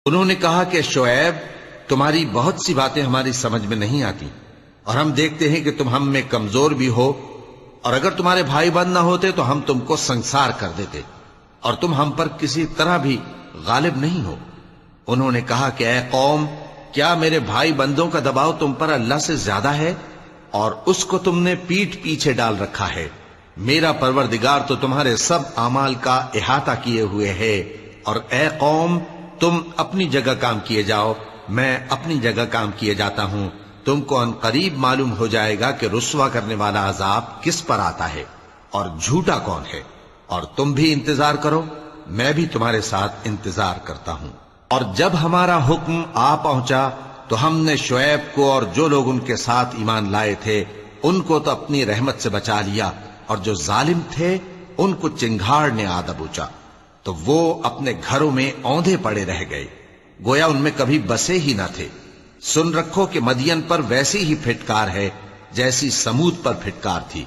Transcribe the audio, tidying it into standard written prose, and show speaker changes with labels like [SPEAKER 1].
[SPEAKER 1] انہوں نے کہا کہ شعیب، تمہاری بہت سی باتیں ہماری سمجھ میں نہیں آتی، اور ہم دیکھتے ہیں کہ تم ہم میں کمزور بھی ہو، اور اگر تمہارے بھائی بند نہ ہوتے تو ہم تم کو سنسار کر دیتے، اور تم ہم پر کسی طرح بھی غالب نہیں ہو۔ انہوں نے کہا کہ اے قوم، کیا میرے بھائی بندوں کا دباؤ تم پر اللہ سے زیادہ ہے، اور اس کو تم نے پیٹھ پیچھے ڈال رکھا ہے؟ میرا پروردگار تو تمہارے سب اعمال کا احاطہ کیے ہوئے ہے، اور اے قوم، تم اپنی جگہ کام کیے جاؤ، میں اپنی جگہ کام کیے جاتا ہوں۔ تم کو ان قریب معلوم ہو جائے گا کہ رسوا کرنے والا عذاب کس پر آتا ہے اور جھوٹا کون ہے، اور تم بھی انتظار کرو، میں بھی تمہارے ساتھ انتظار کرتا ہوں۔ اور جب ہمارا حکم آ پہنچا تو ہم نے شعیب کو اور جو لوگ ان کے ساتھ ایمان لائے تھے ان کو تو اپنی رحمت سے بچا لیا، اور جو ظالم تھے ان کو چنگھاڑ نے آ دبوچا، تو وہ اپنے گھروں میں اوندھے پڑے رہ گئے، گویا ان میں کبھی بسے ہی نہ تھے۔ سن رکھو کہ مدین پر ویسی ہی پھٹکار ہے جیسی سمود پر پھٹکار تھی۔